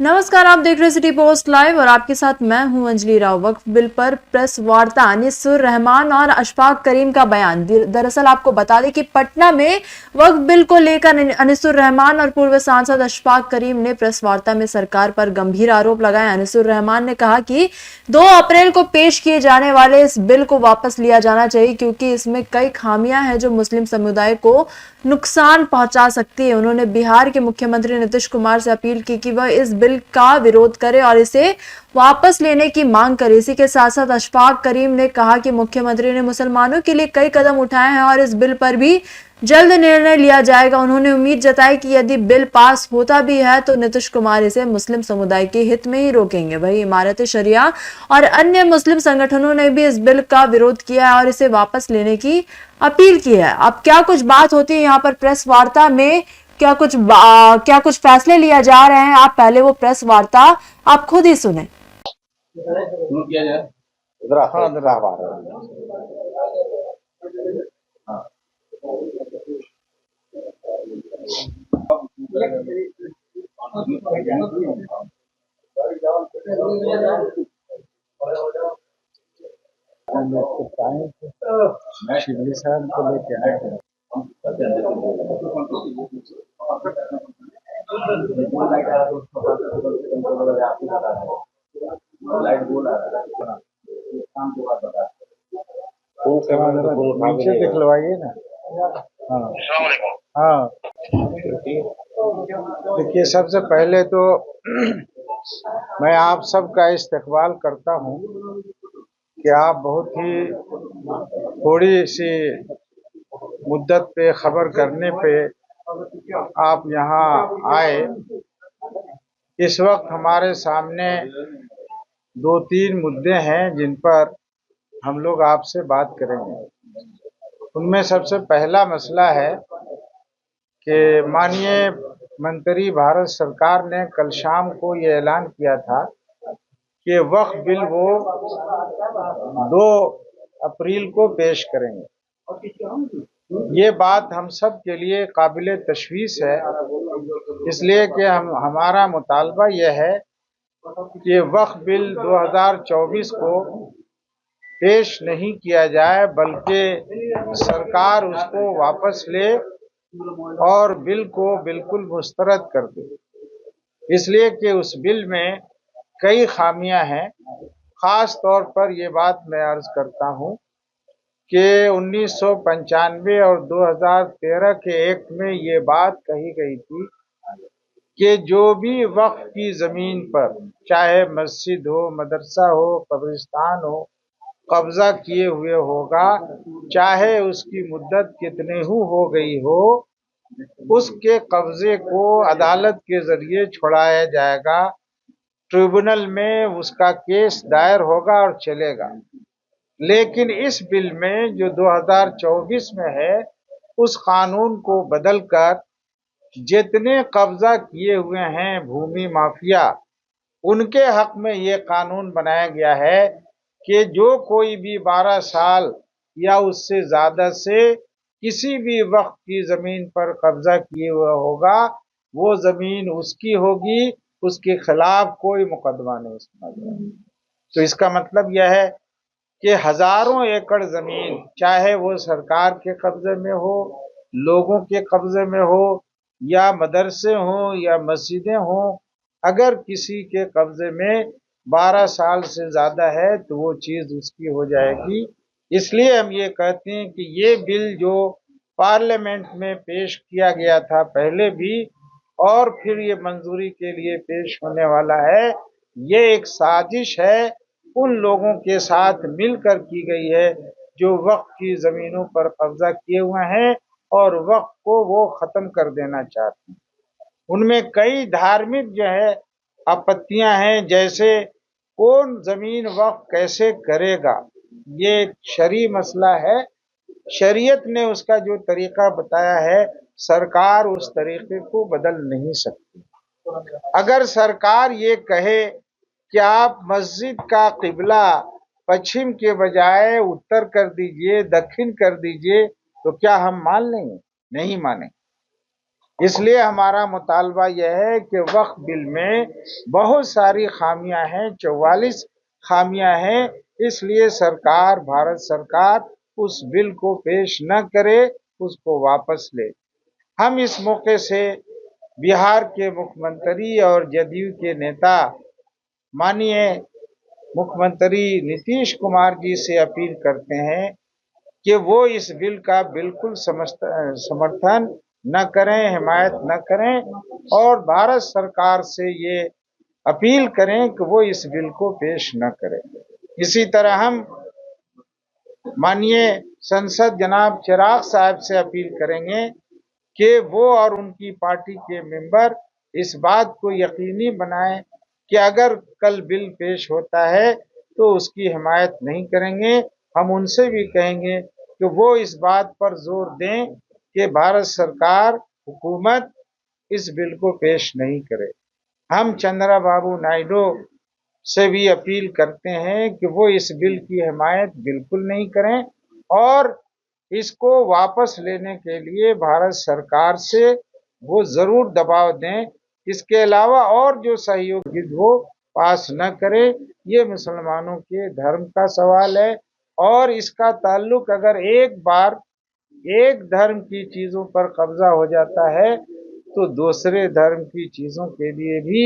नमस्कार, आप देख रहे हैं सिटी पोस्ट लाइव और आपके साथ मैं हूं अंजलि राव। वक्फ बिल पर प्रेस वार्ता, अनिसुर रहमान और अशफाक करीम का बयान। दरअसल आपको बता दें कि पटना में वक्फ बिल को लेकर अनिसुर रहमान और पूर्व सांसद अशफाक करीम ने प्रेस वार्ता में सरकार पर गंभीर आरोप लगाए। अनिसुर रहमान ने कहा कि 2 अप्रैल को पेश किए जाने वाले इस बिल को वापस लिया जाना चाहिए क्योंकि इसमें कई खामियां हैं जो मुस्लिम समुदाय को नुकसान पहुंचा सकती है। उन्होंने बिहार के मुख्यमंत्री नीतीश कुमार से अपील की कि वह इस बिल का विरोध करे और इसे वापस लेने की मांग करे। इसी के साथ साथ अशफाक करीम ने कहा कि मुख्यमंत्री ने मुसलमानों के लिए कई कदम उठाए हैं और इस बिल पर भी जल्द निर्णय लिया जाएगा। उन्होंने उम्मीद जताई कि यदि बिल पास होता भी है तो नीतीश कुमार इसे मुस्लिम समुदाय के हित में ही रोकेंगे। वही इमारत शरिया और अन्य मुस्लिम संगठनों ने भी इस बिल का विरोध किया है और इसे वापस लेने की अपील की है। अब क्या कुछ बात होती है यहाँ पर प्रेस वार्ता में, क्या कुछ फैसले लिया जा रहे हैं, आप पहले वो प्रेस वार्ता आप खुद ही सुने। शिवली साहब को लेके आए हैं। नीचे दिखलवाइए ना। हाँ, देखिए, सबसे पहले तो मैं आप सबका इस्तकबाल करता हूँ कि आप बहुत ही थोड़ी सी मुद्दत पे खबर करने पे आप यहाँ आए। इस वक्त हमारे सामने 2-3 मुद्दे हैं जिन पर हम लोग आपसे बात करेंगे। उनमें सबसे पहला मसला है कि माननीय मंत्री भारत सरकार ने कल शाम को ये ऐलान किया था कि वक्फ बिल वो 2 अप्रैल को पेश करेंगे। ये बात हम सब के लिए काबिले तशवीश है, इसलिए कि हमारा मुतालबा यह है कि वक्फ बिल 2024 को पेश नहीं किया जाए बल्कि सरकार उसको वापस ले और बिल को बिल्कुल मुस्तरद कर दे, इसलिए कि उस बिल में कई खामियां हैं। खास तौर पर ये बात मैं अर्ज करता हूं कि 1995 और 2013 के एक्ट में ये बात कही गई थी कि जो भी वक्फ की ज़मीन पर, चाहे मस्जिद हो, मदरसा हो, कब्रिस्तान हो, कब्जा किए हुए होगा, चाहे उसकी मुद्दत कितनी हो गई हो, उसके कब्जे को अदालत के जरिए छुड़ाया जाएगा। ट्रिब्यूनल में उसका केस दायर होगा और चलेगा। लेकिन इस बिल में जो 2024 में है, उस कानून को बदलकर जितने कब्जा किए हुए हैं भूमि माफिया, उनके हक में ये कानून बनाया गया है कि जो कोई भी 12 साल या उससे ज्यादा से किसी भी वक्त की जमीन पर कब्जा किए हुआ होगा, वो जमीन उसकी होगी, उसके खिलाफ कोई मुकदमा नहीं सुना जाएगा। तो इसका मतलब यह है कि हजारों एकड़ जमीन, चाहे वो सरकार के कब्जे में हो, लोगों के कब्जे में हो, या मदरसे हो या मस्जिदें हो, अगर किसी के कब्जे में 12 साल से ज्यादा है तो वो चीज उसकी हो जाएगी। इसलिए हम ये कहते हैं कि ये बिल जो पार्लियामेंट में पेश किया गया था पहले भी और फिर ये मंजूरी के लिए पेश होने वाला है, ये एक साजिश है उन लोगों के साथ मिलकर की गई है जो वक्फ की जमीनों पर कब्जा किए हुए हैं और वक्फ को वो खत्म कर देना चाहते हैं। उनमें कई धार्मिक जो है आपत्तियां हैं, जैसे कौन जमीन वक्फ कैसे करेगा, ये एक शरई मसला है। शरीयत ने उसका जो तरीका बताया है, सरकार उस तरीके को बदल नहीं सकती। अगर सरकार ये कहे कि आप मस्जिद का किबला पश्चिम के बजाय उत्तर कर दीजिए, दक्षिण कर दीजिए, तो क्या हम मान लेंगे? नहीं माने। इसलिए हमारा मुतालबा यह है कि वक्फ बिल में बहुत सारी खामियां हैं, 44 खामियां हैं। इसलिए सरकार, भारत सरकार उस बिल को पेश न करे, उसको वापस ले। हम इस मौके से बिहार के मुख्यमंत्री और जदयू के नेता माननीय मुख्यमंत्री नीतीश कुमार जी से अपील करते हैं कि वो इस बिल का बिल्कुल समर्थन न करें, हिमायत न करें, और भारत सरकार से ये अपील करें कि वो इस बिल को पेश न करें। इसी तरह हम माननीय संसद जनाब चिराग साहब से अपील करेंगे कि वो और उनकी पार्टी के मेंबर इस बात को यकीनी बनाएं कि अगर कल बिल पेश होता है तो उसकी हिमायत नहीं करेंगे। हम उनसे भी कहेंगे कि वो इस बात पर जोर दें कि भारत सरकार, हुकूमत इस बिल को पेश नहीं करे। हम चंद्रबाबू नायडू से भी अपील करते हैं कि वो इस बिल की हिमायत बिल्कुल नहीं करें और इसको वापस लेने के लिए भारत सरकार से वो जरूर दबाव दें। इसके अलावा और जो सहयोगी हो पास न करे। ये मुसलमानों के धर्म का सवाल है और इसका ताल्लुक अगर एक बार एक धर्म की चीजों पर कब्जा हो जाता है तो दूसरे धर्म की चीजों के लिए भी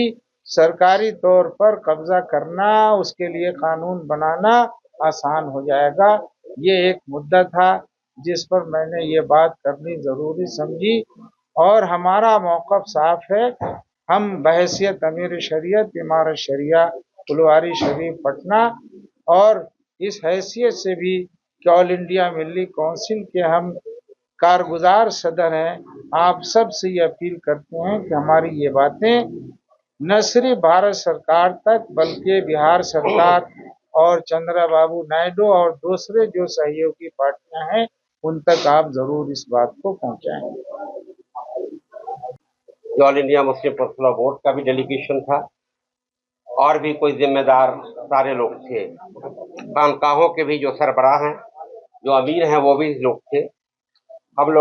सरकारी तौर पर कब्जा करना, उसके लिए कानून बनाना आसान हो जाएगा। ये एक मुद्दा था जिस पर मैंने ये बात करनी जरूरी समझी और हमारा मौक़िफ़ साफ है। हम बहैसियत अमीर शरीयत इमारत शरिया फुलवारी शरीफ पटना और इस हैसियत से भी कि ऑल इंडिया मिल्ली काउंसिल के हम कारगुजार सदर हैं, आप सब से ये अपील करते हैं कि हमारी ये बातें न सिर्फ भारत सरकार तक बल्कि बिहार सरकार और चंद्रबाबू नायडू और दूसरे जो सहयोगी पार्टियां हैं उन तक आप जरूर इस बात को पहुंचाएं। All India Muslim personal board का भी डेलीगेशन था और भी कोई जिम्मेदार सारे लोग थे। खानकाहों के भी जो सरबराह हैं, जो अमीर हैं, वो भी लोग थे। हम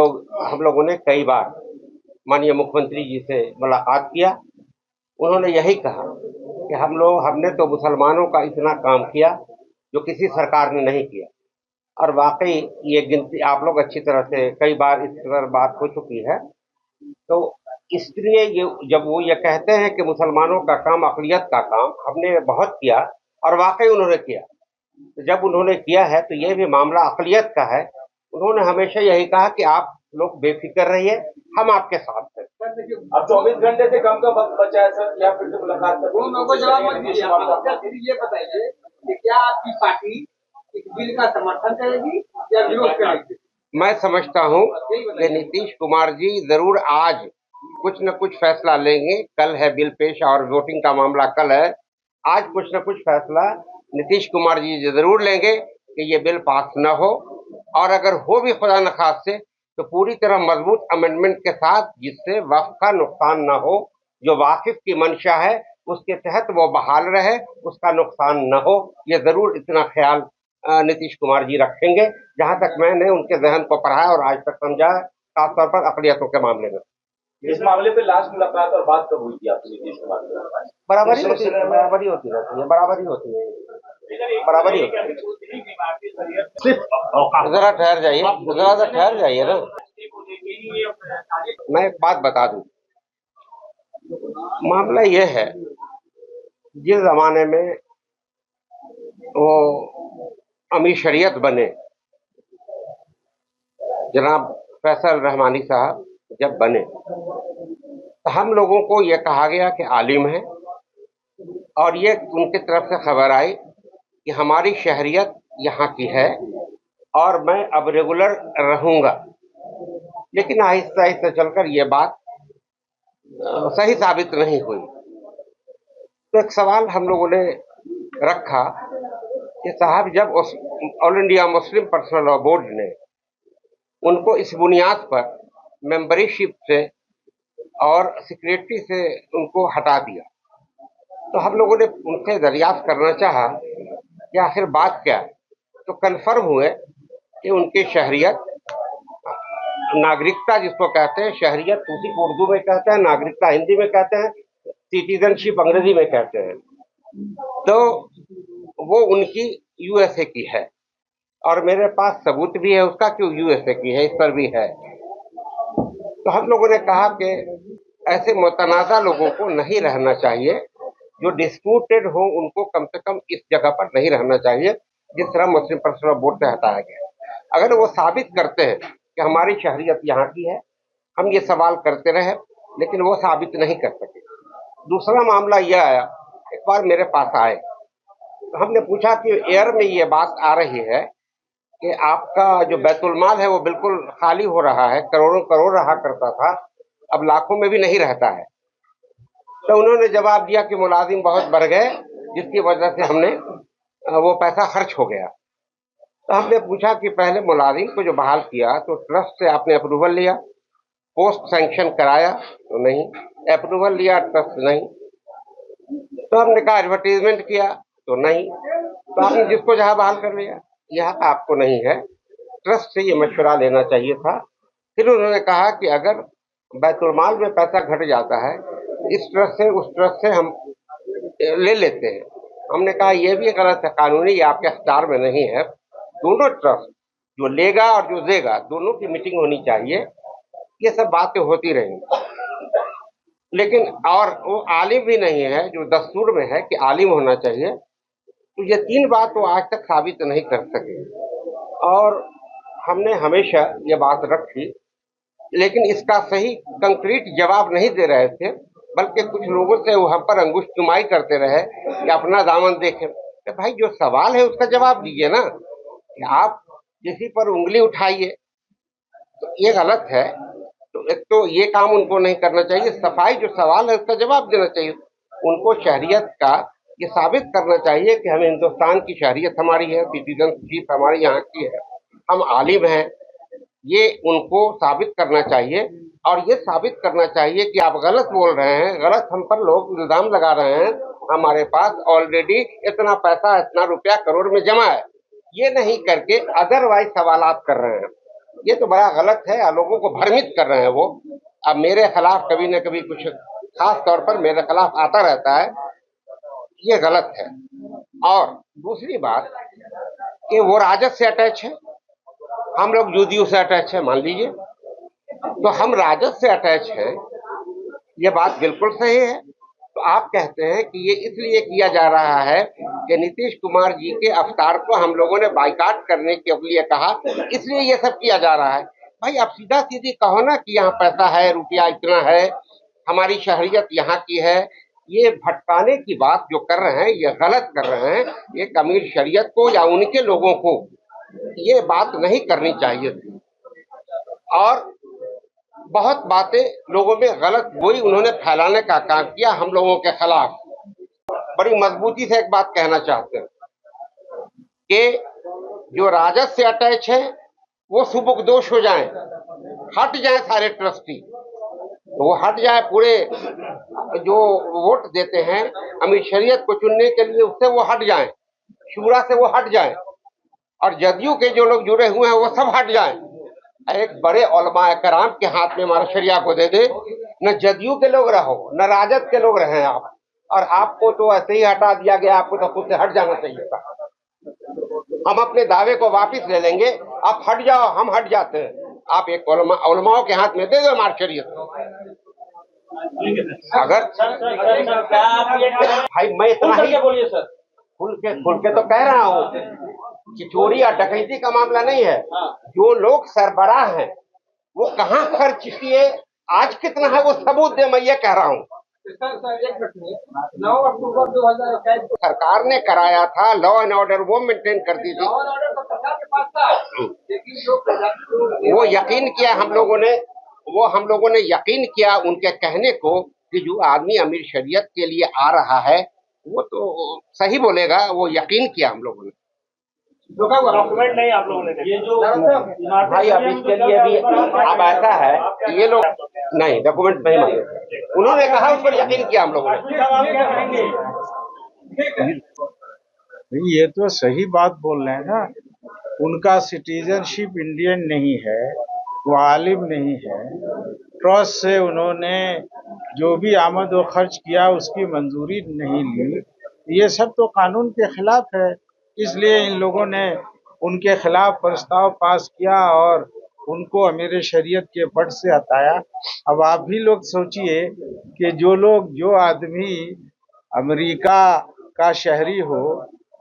लोगों ने कई बार माननीय मुख्यमंत्री जी से मुलाकात किया। उन्होंने यही कहा कि हमने तो मुसलमानों का इतना काम किया जो किसी सरकार ने नहीं किया। और वाकई ये गिनती आप लोग अच्छी तरह से कई बार इस पर बात हो चुकी है। तो इसलिए ये जब वो ये कहते हैं कि मुसलमानों का काम अक़लियत का काम हमने बहुत किया, और वाकई उन्होंने किया, तो जब उन्होंने किया है तो ये भी मामला अक़लियत का है। उन्होंने हमेशा यही कहा कि आप लोग बेफिक्र रहिए, हम आपके साथ हैं। अब 24 घंटे से कम का वक्त बचा है सर, क्या फिर से मुलाकात कर जवाब मत दीजिए। ये बताइए कि क्या आपकी पार्टी इस बिल का समर्थन करेगी या विरोध करेगी? मैं समझता हूँ कि नीतीश कुमार जी जरूर आज कुछ न कुछ फैसला लेंगे। कल है बिल पेश और वोटिंग का मामला कल है। आज कुछ न कुछ फैसला नीतीश कुमार जी जरूर लेंगे कि ये बिल पास न हो, और अगर हो भी खुदा न खास्ते तो पूरी तरह मजबूत अमेंडमेंट के साथ, जिससे वक्फ का नुकसान न हो। जो वाकिफ की मंशा है उसके तहत वो बहाल रहे, उसका नुकसान न हो। ये जरूर इतना ख्याल नीतीश कुमार जी रखेंगे। जहां तक मैंने उनके जहन को पढ़ा और आज तक समझा, खासतौर पर अक़लियतों के मामले में। इस मामले पे लास्ट मुलाकात और बात कब हुई थी आपकी नीतीश कुमार के साथ? बराबरी होती रहती है। बराबरी होती है। जरा ठहर जाइए, जरा सा ठहर जाइए ना। मैं एक बात बता दूं, मामला ये है, जिस जमाने में वो अमीर शरीयत बने, जनाब फैसल रहमानी साहब जब बने, तो हम लोगों को ये कहा गया कि आलिम है, और ये उनकी तरफ से खबर आई कि हमारी शहरियत यहाँ की है और मैं अब रेगुलर रहूँगा। लेकिन आहिस्ता आहिस्ता चलकर ये बात सही साबित नहीं हुई। तो एक सवाल हम लोगों ने रखा कि साहब, जब all India Muslim personal law board ने उनको इस बुनियाद पर मेंबरशिप से और सेक्रेटरी से उनको हटा दिया, तो हम लोगों ने उनसे दरियाफ्त करना चाहा कि आखिर बात क्या है। तो कन्फर्म हुए कि उनकी शहरियत नागरिकता जिसको कहते हैं, शहरियत उसी को उर्दू में कहते हैं, नागरिकता हिंदी में कहते हैं, सिटीजनशिप अंग्रेजी में कहते हैं। तो वो उनकी यूएसए की है और मेरे पास सबूत भी है उसका कि यूएसए की है, इस पर भी है। तो हम लोगों ने कहा कि ऐसे मुतनाज़ा लोगों को नहीं रहना चाहिए, जो डिस्प्यूटेड हो उनको कम से कम इस जगह पर नहीं रहना चाहिए जिस तरह मुस्लिम पर्सनल बोर्ड से हटाया गया। अगर वो साबित करते हैं कि हमारी शहरियत यहाँ की है, हम ये सवाल करते रहे, लेकिन वो साबित नहीं कर सके। दूसरा मामला यह आया, एक बार मेरे पास आए तो हमने पूछा कि एयर में ये बात आ रही है कि आपका जो बैतुल माल है वो बिल्कुल खाली हो रहा है, करोड़ों करोड़ रहा करता था, अब लाखों में भी नहीं रहता है। तो उन्होंने जवाब दिया कि मुलाजिम बहुत बढ़ गए, जिसकी वजह से हमने वो पैसा खर्च हो गया। तो हमने पूछा कि पहले मुलाजिम को जो बहाल किया तो ट्रस्ट से आपने अप्रूवल लिया, पोस्ट सैंक्शन कराया तो नहीं, अप्रूवल लिया ट्रस्ट नहीं, तो हमने कहा एडवर्टीजमेंट किया तो नहीं, तो आपने जिसको जहां बहाल कर लिया, यह आपको नहीं है, ट्रस्ट से ये मशवरा लेना चाहिए था। फिर उन्होंने कहा कि अगर बैतुल माल में पैसा घट जाता है, इस ट्रस्ट से उस ट्रस्ट से हम ले लेते हैं। हमने कहा यह भी गलत है, कानूनी ये आपके अख्तियार में नहीं है। दोनों ट्रस्ट, जो लेगा और जो देगा, दोनों की मीटिंग होनी चाहिए। ये सब बातें होती रही, लेकिन और वो आलिम भी नहीं है जो दस्तूर में है कि आलिम होना चाहिए। तो ये तीन बात वो आज तक साबित नहीं कर सके और हमने हमेशा ये बात रखी, लेकिन इसका सही कंक्रीट जवाब नहीं दे रहे थे, बल्कि कुछ लोगों से वो हम पर अंगुश चुमाई करते रहे कि अपना दामन देखें। तो भाई जो सवाल है उसका जवाब दीजिए ना, कि आप किसी पर उंगली उठाइए तो ये गलत है। तो एक तो ये काम उनको नहीं करना चाहिए, सफाई जो सवाल है उसका जवाब देना चाहिए। उनको शहरियत का ये साबित करना चाहिए कि हमें हिंदुस्तान की शहरियत हमारी है, सिटीजनशिप हमारी यहाँ की है, हम आलिम हैं, ये उनको साबित करना चाहिए। और ये साबित करना चाहिए कि आप गलत बोल रहे हैं, गलत हम पर लोग इल्जाम लगा रहे हैं, हमारे पास ऑलरेडी इतना पैसा, इतना रुपया करोड़ में जमा है, ये नहीं करके अदरवाइज सवालात कर रहे हैं। ये तो बड़ा गलत है, लोगों को भ्रमित कर रहे हैं वो। अब मेरे खिलाफ कभी न कभी कुछ खास तौर पर मेरे खिलाफ आता रहता है, ये गलत है। और दूसरी बात कि वो राजद से अटैच है, हम लोग जदयू से अटैच है, मान लीजिए, तो हम राजद से अटैच हैं, ये बात बिल्कुल सही है। तो आप कहते हैं कि ये इसलिए किया जा रहा है कि नीतीश कुमार जी के अवतार को हम लोगों ने बाइकाट करने के लिए कहा, इसलिए ये सब किया जा रहा है। भाई आप सीधा सीधी कहो ना कि यहाँ पैसा है, रुपया इतना है, हमारी शहरियत यहाँ की है। ये भटकाने की बात जो कर रहे हैं ये गलत कर रहे हैं। एक अमीर शरीयत को या उनके लोगों को ये बात नहीं करनी चाहिए थी। और बहुत बातें लोगों में गलत गोई उन्होंने फैलाने का काम किया हम लोगों के खिलाफ। बड़ी मजबूती से एक बात कहना चाहते हैं कि जो राजद से अटैच है वो सुबुकदोश हो जाएं, हट जाएं सारे ट्रस्टी, तो वो हट जाए, पूरे जो वोट देते हैं अमीर शरीयत को चुनने के लिए उससे वो हट जाएं, शूरा से वो हट जाएं, और जदयू के जो लोग जुड़े हुए हैं वो सब हट जाएं। एक बड़े उलमा कराम के हाथ में हमारा शरिया को दे दे, न जदयू के लोग रहो न राजद के लोग रहे आप, और आपको तो ऐसे ही हटा दिया गया, आपको तो खुद से हट जाना चाहिए था। हम अपने दावे को वापस ले लेंगे, आप हट जाओ, हम हट जाते हैं। आप एक उलमाओं के हाथ में दे दो हमारी शरीयत। अगर भाई मैं इतना ही बोलिए सर, खुल के तो कह रहा हूँ कि चोरी या डकैती का मामला नहीं है। जो लोग सरबराह हैं वो कहाँ खर्च किए, आज कितना है वो सबूत दे, मैं ये कह रहा हूँ। एक मिनट, 9 अक्टूबर 2021 को सरकार ने कराया था, लॉ एंड ऑर्डर वो मेंटेन करती थी, लॉ एंड ऑर्डर तो सरकार के पास था, लेकिन जो वो यकीन किया हम लोगों ने यकीन किया उनके कहने को कि जो आदमी अमीर शरीयत के लिए आ रहा है वो तो सही बोलेगा, वो यकीन किया हम लोगों ने। डॉक्यूमेंट नहीं आप लोगों ने, ये जो भाई अब इसके लिए भी अब ऐसा है कि ये लोग नहीं डॉक्यूमेंट नहीं मांगे, उन्होंने कहा उस पर यकीन किया हम लोगों ने। ये तो सही बात बोल रहे हैं ना, उनका सिटीजनशिप इंडियन नहीं है, वो आलिम नहीं है। ट्रस्ट से उन्होंने जो भी आमद व खर्च किया उसकी मंजूरी नहीं ली। ये सब तो कानून के खिलाफ है, इसलिए इन लोगों ने उनके खिलाफ प्रस्ताव पास किया और उनको अमीर शरीयत के पद से हटाया। अब आप भी लोग सोचिए कि जो आदमी अमेरिका का शहरी हो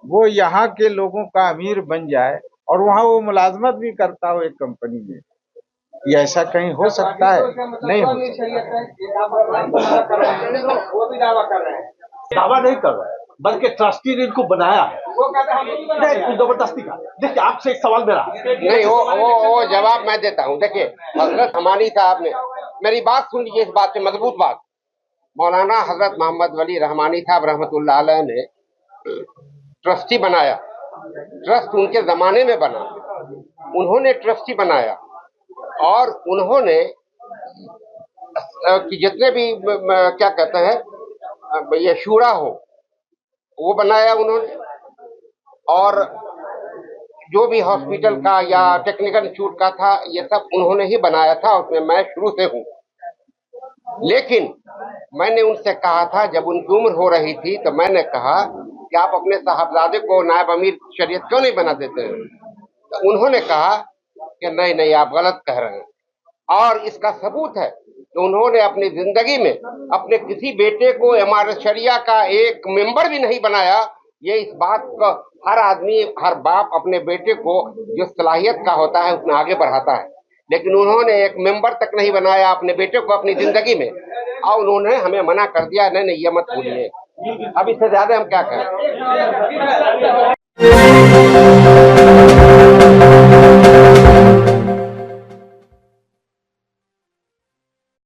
वो यहाँ के लोगों का अमीर बन जाए और वहाँ वो मुलाजमत भी करता हो एक कंपनी में, ये ऐसा कहीं हो सकता है? नहीं हो सकता। वो भी दावा कर रहे हैं। दावा नहीं कर रहा है, बल्कि ट्रस्टी ने इनको बनाया है। वो कहते हैं हम नहीं बनाए हैं। नहीं, जबरदस्ती का। देखिए, आपसे एक सवाल मेरा है। नहीं, वो जवाब मैं देता हूँ। देखिए, हजरत हमानी साहब ने, मेरी बात सुन लीजिए, इस बात पे मजबूत बात। मौलाना हजरत मोहम्मद वली रहमानी साहब रहमतुल्लाह अलैह ने ट्रस्टी बनाया। ट्रस्ट उनके जमाने में बना, उन्होंने ट्रस्टी बनाया और उन्होंने कि जितने भी क्या कहते हैं ये शूरा हो वो बनाया उन्होंने, और जो भी हॉस्पिटल का या टेक्निकल इंस्टीट्यूट का था ये सब उन्होंने ही बनाया था, उसमें मैं शुरू से हूँ। लेकिन मैंने उनसे कहा था, जब उनकी उम्र हो रही थी तो मैंने कहा कि आप अपने साहबजादे को नायब अमीर शरीयत क्यों नहीं बना देते हैं? तो उन्होंने कहा कि नहीं आप गलत कह रहे हैं, और इसका सबूत है कि उन्होंने अपनी जिंदगी में अपने किसी बेटे को इमारत शरिया का एक मेंबर भी नहीं बनाया। ये इस बात का हर आदमी, हर बाप अपने बेटे को जो सलाहियत का होता है उसमें आगे बढ़ाता है, लेकिन उन्होंने एक मेंबर तक नहीं बनाया अपने बेटे को अपनी जिंदगी में, और उन्होंने हमें मना कर दिया नहीं ये मत भूलिए। अब इससे ज्यादा हम क्या कहें।